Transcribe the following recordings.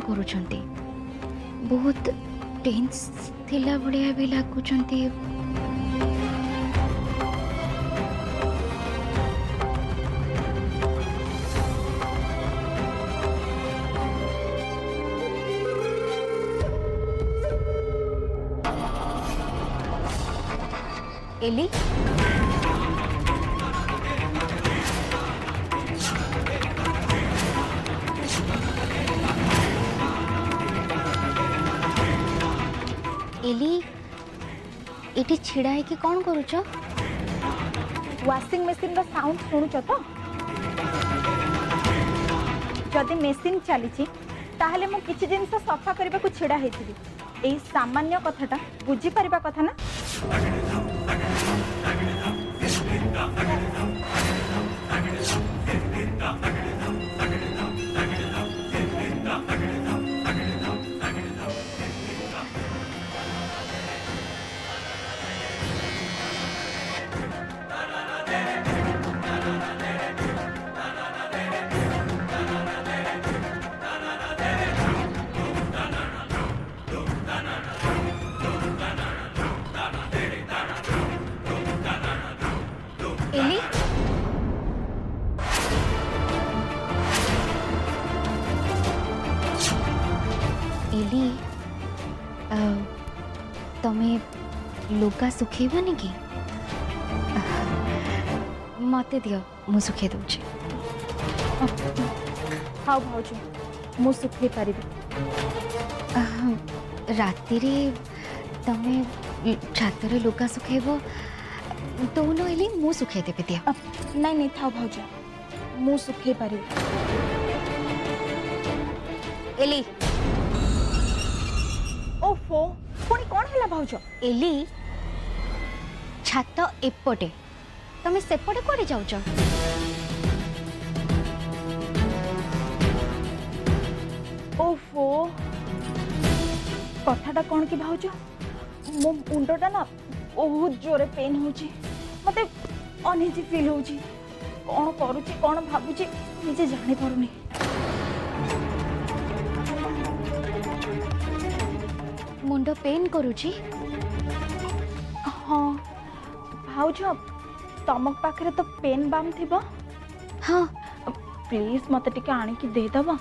करुछंती बहुत टेंस थिला भलिया भी लागुछंती एली एली एटी छिड़ा है कि कौन करूछ वाशिंग मशीन रो साउंड सुनुच तो जदि मशीन चली ताहले मु किछि जिंस सफा करबा को छिड़ा हेतिबी एई सामान्य कथाटा बुझी परिबा कथा ना एली एली तमे लुगा सुखेबनी कि मते दियो मु सुखे दउछि हाउ भाउज मु सुखे परिबी राति रे तमे छातरे लुगा सुखेबो दोनों एली मु सुखे देबे दिया नहीं नहीं था भाउज मु सुखे परिबी एली ओफो पुणी कौन है भाउज एली छात एपटे तमे सेपटे कोडे जाउछ ओफो कथाटा कौन कि भाउज मो मुंडटा ना बहुत जोरे पेन होची मते अनइजी फील होची कौन करूची कौन भाबुची निजे जानि पारुनी मुंड पेन करूची हाँ भाउज तम पाखरे तो पेन बाम थिबो हाँ प्लीज मते टिके आनी की दे दबो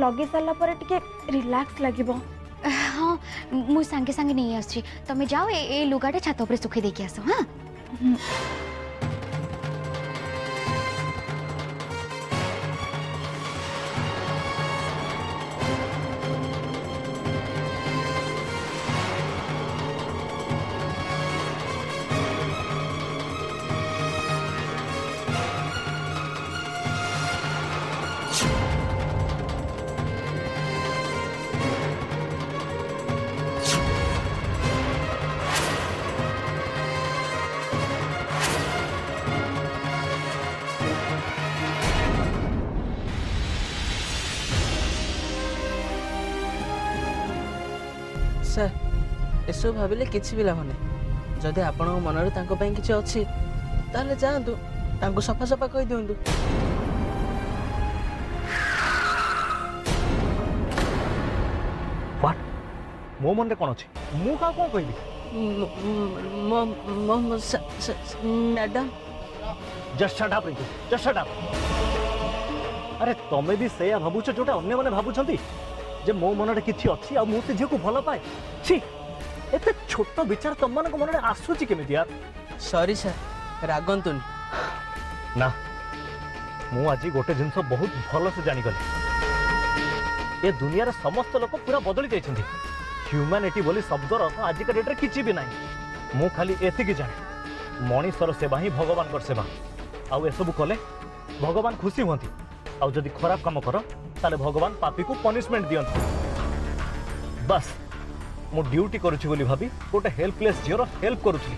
लगे साला पर टिके रिलैक्स लागिबो हाँ मु सांगे सांगे नहीं आसी तमे जाओ ए लुगाटे छात ऊपर सुखे देकी आसो हाँ सर एसବୁ ଭାବିଲେ କିଛି ବି ଲାଭ ନାହିଁ ଯଦି ଆପଣଙ୍କ ମନରେ ତାଙ୍କ ପାଇଁ କିଛି ଅଛି ତାହେଲେ ଯାଆନ୍ତୁ ତାଙ୍କୁ ସଫା ସଫା କହି ଦିଅନ୍ତୁ व्हाट मो मन रे कोन अछि मु का कोन कहबी madam just shut up Rinku just shut up अरे तमे भी सेया भाबुछ जोटा अन्य माने भाबुछंती जे मो मन रे किछि अछि आ मु ते जे को भलो पाए छी एते छोट विचार तम मन को मन रे आसुची केमिति यार सॉरी सर रागंतुनी ना मु आज गोटे जिंस बहुत भलो से जानि गले ए दुनिया रे समस्त लोक पूरा बदली जाइछंती ह्यूमैनिटी बोली शब्दर अर्थ आज का डेट रे किछि भी नाही मु खाली एतिकी जाने मनीषर सेवा ही भगवान कर सेवा आउ ए सब कले भगवान खुशी होती आउ जदि खराब काम कर ताले भगवान पापी को पनिशमेंट दियंती बस मु ड्यूटी करूछि बोली भाबी गोटे हेल्पलेस झीर हेल्प करूछि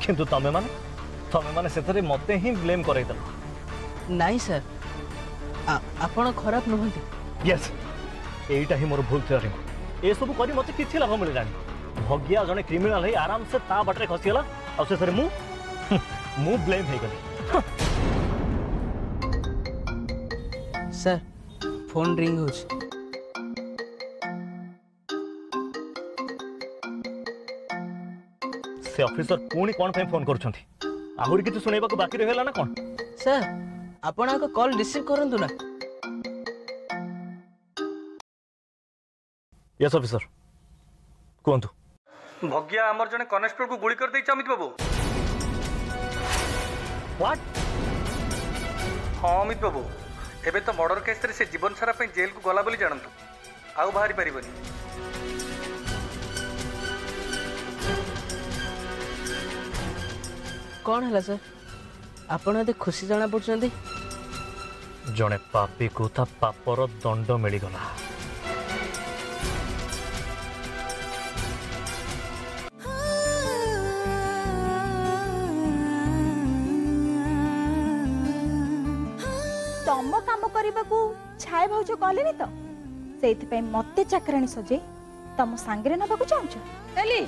किंतु तमे माने सेतरे मते ही ब्लेम करैत नहीं सर आपण खराब नहंती यस एटा ही मोर भूल थियरी ए सब करी मते किछि लाभ मिल जानी भगिया जने क्रिमिनल है आराम से ता बटरे खसियला आ से सरे मु ब्लेम हे गली सर फोन रिंग हो से ऑफिसर पुणी कौन पे फोन करूछंती आहुरी किछ सुनेबा को बाकी रहला ना कोन सर आपण को कॉल रिसीव करंतु ना यस ऑफिसर कोंतु भग्या आमर जने कनेस्टेबल को गुली कर दे अमित बाबू व्हाट हाँ अमित बाबू एबे तो मर्डर केस रे से जीवन सारा पे जेल को गला बोली जानतु आउ बाहरी परिबनी कौन है सर आपण एते खुशी जाना पड़छंती जने पापी को ता पापर दंड मिली गला तम काम करने को छाए भाउज कहले तो से मत चाकराणी सजे तम सांगे नवा चाहूच एली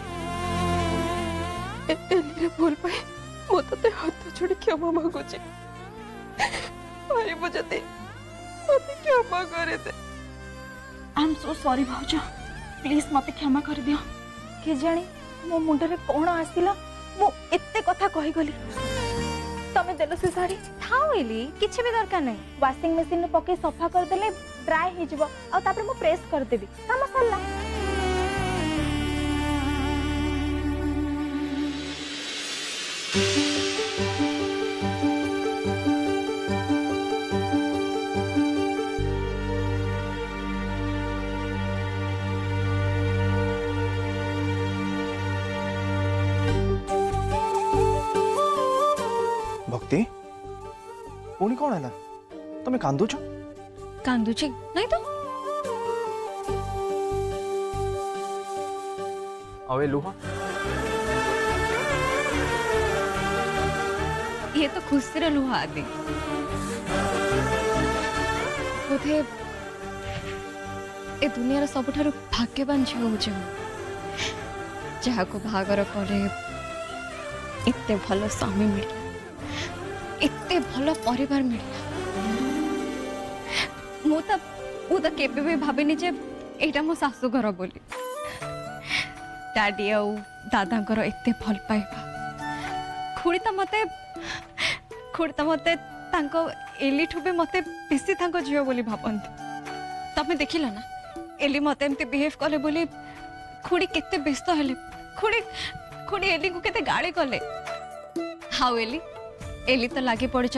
एली भूल पाए मो ते हाथ जोड़ी क्षमा मांगुची पाइबो जति मते क्षमा करे दे आई एम सो सॉरी भाउज प्लीज मत क्षमा कर दियो के जानी मो मुंडरे कोन आसिला मो एते कथा कहि गली तमे देलो से साड़ी थाओ एली किछि भी दरकार नै वाशिंग मशीन में पके सफा कर देले ड्राई हे जिवो आ तापर मो प्रेस कर देबी काम सरला भक्ति पुणी कौन है तुम्हें कांदुच कांदुची नहीं तो अवे लुह ये तो खुशी रे लुहा आदि बोधे ए दुनिया रे सबठारु भाग्यवान झियो होचे जहा को भागर करे इत्ते भलो स्वामी मिले इत्ते भलो परिवार मिले मु तो केबे भी भाबिनी जे एटा मो सासु घर बोली डैडी आउ दादा एत्ते भल पाइबा खुड़ी तो मते तांको एलिठु भी मते बेसी तांको झियो बोली भाबंती तमे देखिला ना एली मते एमते बिहेव कले बोली खुड़ी केते व्यस्त हेले खुड़ी एली को केते गाली कले हाउ एली तो लागी पड़ी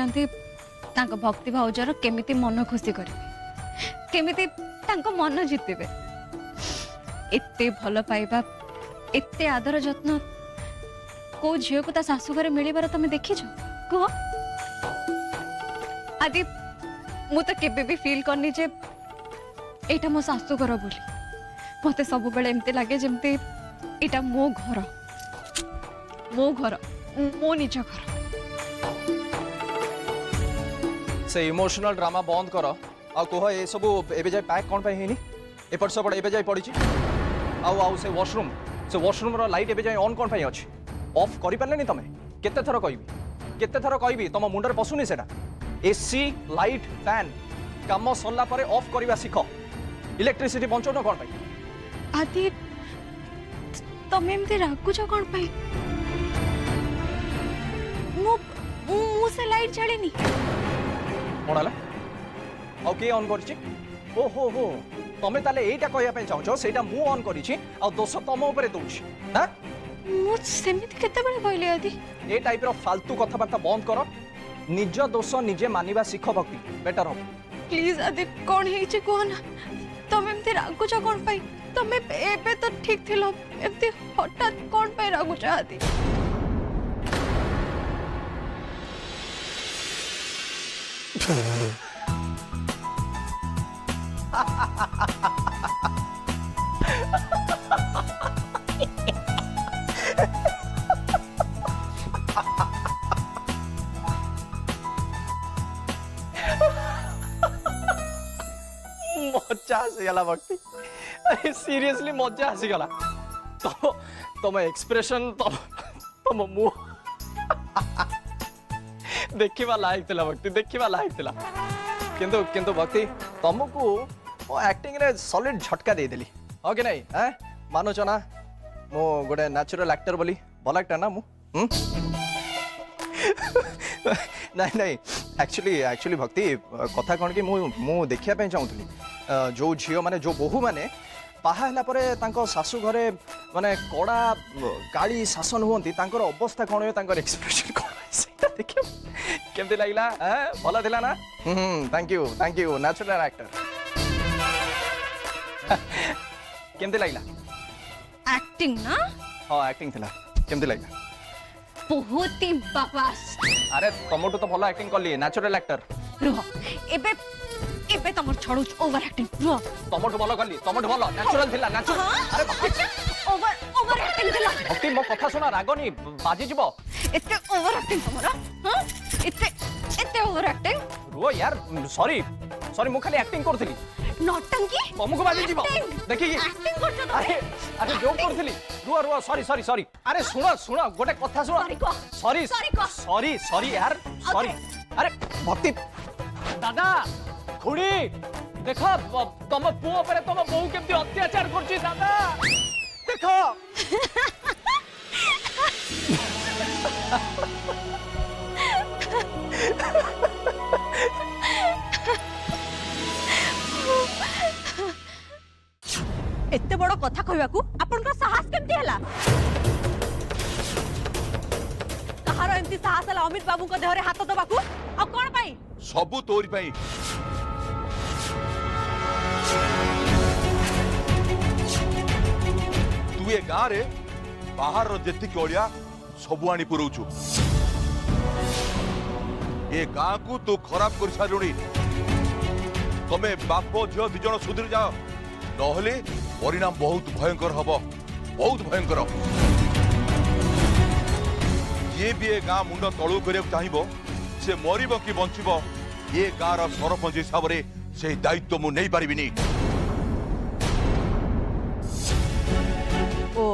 तांको भक्ति भाउजर केमिति मन खुशी करिवे केमिति तांको मन जितिबे एते भल पाइबा एते आदर जत्न को झियो को ता सासु घरे मिलिबार तमे देखिछ कह आदि मु तो केबे भी फील करनी जे एटा मो सासु घर बोली मते सब बेले एमते लागे जेमते एटा मो घर मो निज घर से इमोशनल ड्रामा बंद कर आ कह ए सब एबे जाय पैक कोन पे हेनी एपट सपट एबे जाय पड़ी आउ से वॉशरूम रो लाइट एबे जाय ऑन कोन पे अछि ऑफ करि परले तमे केते थर कहबी तम मुंडर पसुनी सेटा एसी लाइट फैन काम सरला परे ऑफ करवा सिख इलेक्ट्रिसिटी बंचो न कोन पे आदि तमे एमते रागुछ कोन पे मु से लाइट जळेनी कोणाला आउ के ऑन करछि ओ हो तमे ताले एटा कहया पे चाहछो सेटा मु ऑन करिछि आ दोष तम ऊपर दउछि हां मु सेमिति केते बळे कहले आदि ए टाइप रो फालतू कथाबार्ता बंद कर निज दोष निजे मानिबा सिख भक्ति बेटर हो प्लीज आदि कोन हेछि कोन तमे एमते रागुछ कोन पे तमे एबे तो ठीक थिलो एमते हठात कोन पे रागुछ आदि मजा आसीगला भक्ति सीरियसली मजा आसीगला तुम एक्सप्रेशन तुम मुह देखा लायक थिला भक्ति देखा लायक थिला किंतु किंतु भक्ति तुमको मो एक्टिंग रे सॉलिड झटका दे देली हो कि नहीं हैं मानुच ना मो गोटे नेचुरल एक्टर बोली भल एक्टर ना नहीं नहीं एक्चुअली भक्ति कथा कौन कि मु देखिया चाहूली जो झील माने जो बोहू माने बाहा परे शाशु घरे माने कड़ा गाड़ी शासन हुंती अवस्था कौन हुए एक्सप्रेशन कौन देखियो केमती लागला भल थिला ना थैंक यू नेचुरल एक्टर केमती लागला एक्टिंग ना हाँ एक्टिंग थिला केमती लागला बहुत ही बकवास अरे तुमठू तो भल एक्टिंग कली नेचुरल एक्टर रुह एबे एबे तमर छड़ू ओवर एक्टिंग रुह तुमठू भल कली तुमठू भल नेचुरल थिला नेचुरल अरे ओवर एक्टिंग दिला भक्ति मो कथा सुना रागनी बाजी जीवो इतने ओवर एक्टिंग तमरा हां इतने ओवर एक्टिंग रुह यार सॉरी मु खाली एक्टिंग करथली नौटंकी तुमको बाजी जीवो देखि एक्टिंग करछ ना अरे जो करथली रुह सॉरी अरे सुनो गोटे कथा सुनो सॉरी यार सॉरी अरे भक्ति दादा खुड़ी देखो तुम पुओ पर तुम बहु केमती अत्याचार करछि दादा देखो एते बड़ कथा कहवाकू आपनकर साहस केमती हला कहार एमती साहस हला अमित बाबू को देहरे हाथ दबाकू आ कोन पाई सबु तोरी पाई तू ए गाँ रे बाहर जेति कलिया सबु आनी पुरौछु ए गाँ को तू खराब कर सारुणी तमे बाप झियो दि जण सुधरी जाओ नहले परिणाम बहुत भयंकर हब बहुत भयंकर ये भी ए गाँ मुंड तलू करिया चाहिबो से मरिब कि बंचिब ये गाँर सरपंच हिसाब से से दायित्व मु नहीं पारिबिनी ओ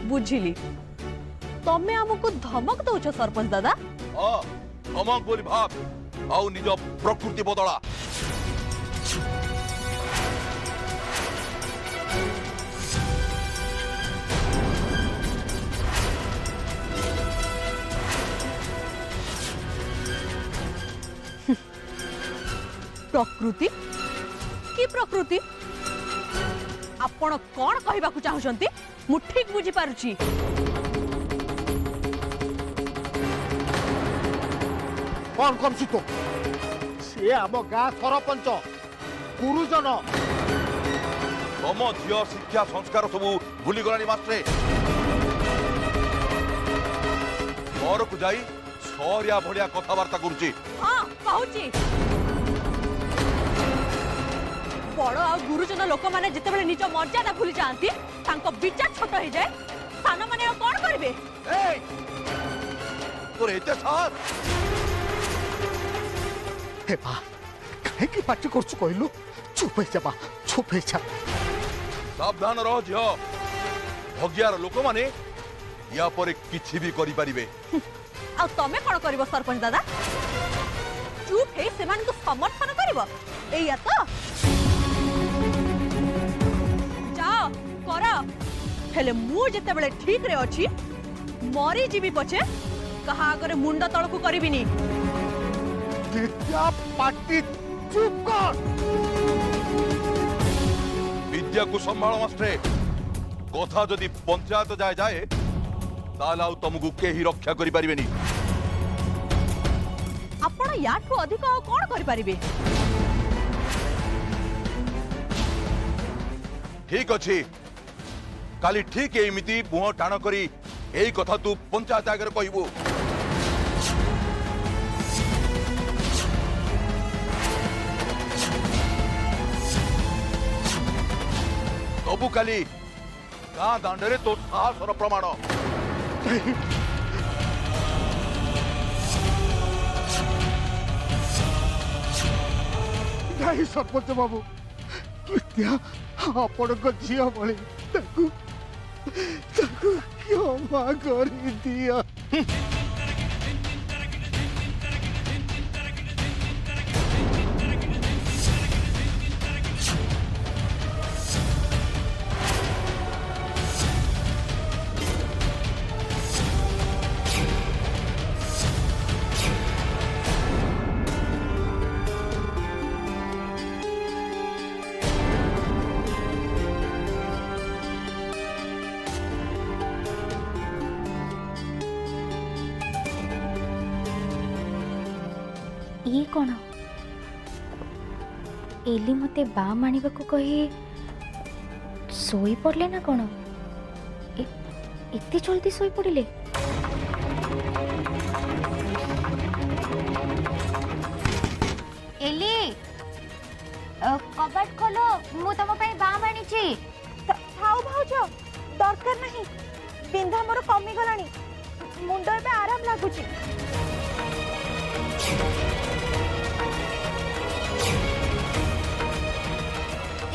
बुझिली तमे हमको धमक दउछ सरपंच दादा हाँ धमक बोली भाव आउ निज प्रकृति बदला प्रकृति की प्रकृति आपण कौन कहबाकू चाहुचंती मु ठीक बुझी पारुची कौन कम तो सी आम गाँ सरपंच गुरुजन तम झील शिक्षा संस्कार सब भूली गलानी मास्ट्रे घर को जाई सरिया भलिया कथबार्ता करुची हाँ कहूची बड़ आ गुरुजन लोक माने जिते बेले निज मर्यादा भूली जाती तांको विचार छोट हो जाए सान माने कौन करिवे तोर एते साथ हे बा काहे की पार्टी करछु कहलु चुप हे जा सावधान रह झियो भगियार लोक माने या पर किछि भी करि परिबे आ तमे कोन करबो सरपंच दादा चुप हे सेमान को समर्थन करबो एया तो जाओ करो हेले मु जते बेले ठीक रे अछि मरी जीवी पछे कहा आगरे मुंड तळकु करबिनी विद्या पार्टी चुप कर विद्या को संभाल मास्ट्रे कथा जदि पंचायत जाए जाए ताला तुमको केही रक्षा करि परिबेनी आपण याठू अधिक कोन करि परिबे ठीक अच्छी काली ठीक एमिति मुह टाण करी एई कथा तू पंचायत आगे कहबू सबू काली गाँ दांडे तो साहसर प्रमाण नहीं सरपंच बाबू विद्या आपण झील भली क्षमा कर दिया ये कौन एली मते बाम आनिबा को कही सोई पड़ले ना कौन इतनी जल्दी सोई पड़िले एली कबाट खोलो मु तम पे बाम आनी छी थाउ भाउज दरकार नहीं बिंधा मोर कमी गलानी मुंड पे आराम लागुची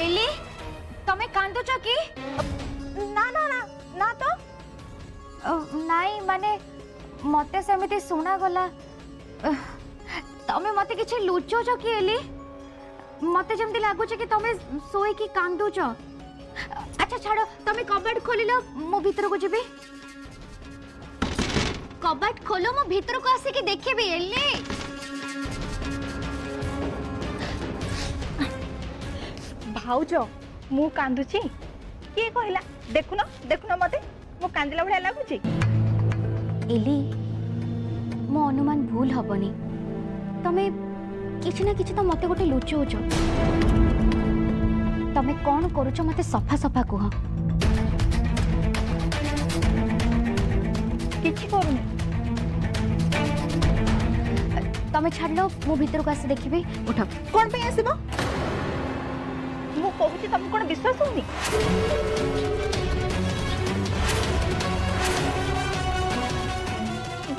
एली तमे कांदुच की ना ना ना ना तो नाई माने मते सेमिति सुना गला तमे मते किछि लुचो छ की एली मते जेमति लागु छ कि तमे सोई की कांदुच अच्छा छाड़ो तमे कबाट खोलिलो मो भीतर को जेबे कबाट खोलो मो भीतर को आसे की देखिबे एली भाउज मु कांदुची के कहला देखुनो देखुनो मते मु कांदिला भलिया लागुची एली मो अनुमान भूल हबनी तमे किछि ना किछि तो मते गोटे लुचोच तमे कोन करूछ मते सफा सफा कुह किछि करूनी तमे छाड़लो मु भीतर को आसे देखिबे उठ कोन पे आसीबो मु कहूची तुम कोन विश्वास होनी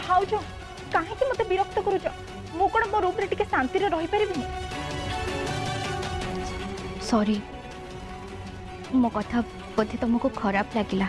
भाउज काहे कि मते विरक्त करूछ मु कोन मो रूप रे टिके शांति रे रहि परिबिनी सॉरी मो कथा बोधे तुमको खराब लागिला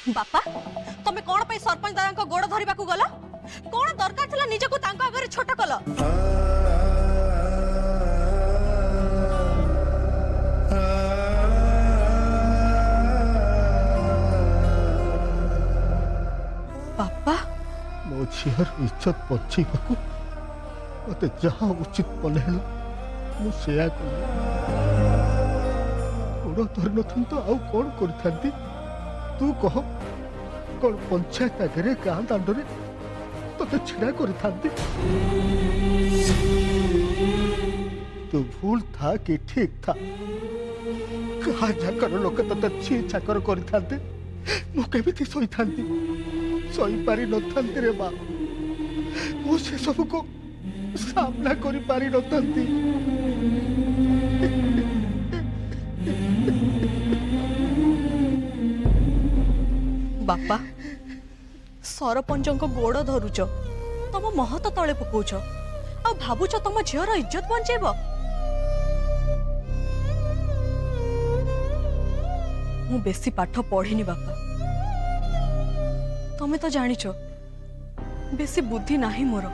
बापा तमे कोन पे सरपंच दादा को गोड़ धरिबा को गला कोन दरकार थला निजे को तांको आगे छोट कल पापा मो झीर इज्जत बचेबा मते जहाँ उचित बनल मुझे गोड़ धरि न तो आउ कौन कर तू कह कौन पंचायत आगे गाँ दांडे ते छिड़ा कर तू भूल था कि ठीक था कहा जाकर लोक ते छी चाकर करते मुझे शई था शई पारि न रे माँ मुझे सब को सामना कर पारि न बापा सरपंच गोड़ धरुच तम महत तले पकाउछ आ भाबुच तम झीर इज्जत बंचेब मु बेसी पाठ पढ़िनी बापा तमे तो जानिछ बेसी बुद्धि नाही मोर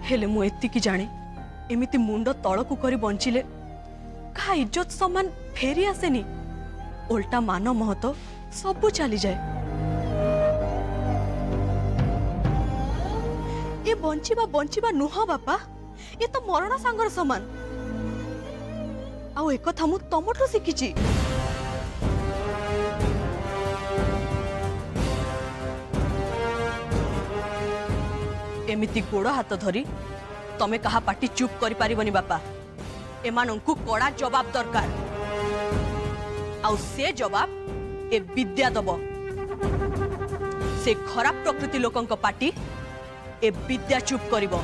हेले मु एतिकी जाने एमिति मुंड तळकु करी बंचिले का इज्जत सम्मान फेरी आसेनी उल्टा मान महत सबु चली जाए ये बंचिबा बंचिबा नुह बापा ये तो मरण सांगर समान आउ एक कथा मु तमठु शिखिची एमिति गोड़ हाथ धरी तमे कहा पाटी चुप करि पारिबनी बापा। एमानंकु कड़ा जवाब दरकार आउ से जवाब ए विद्या दब। से खराब प्रकृति लोकंक पाटी ए विद्या चुप करिवो।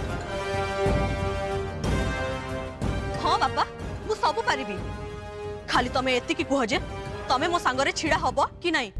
हाँ बापा मु सब पारिबी खाली तमे एति की कह जे तमे मो सांगरे छिड़ा हबो कि नहीं।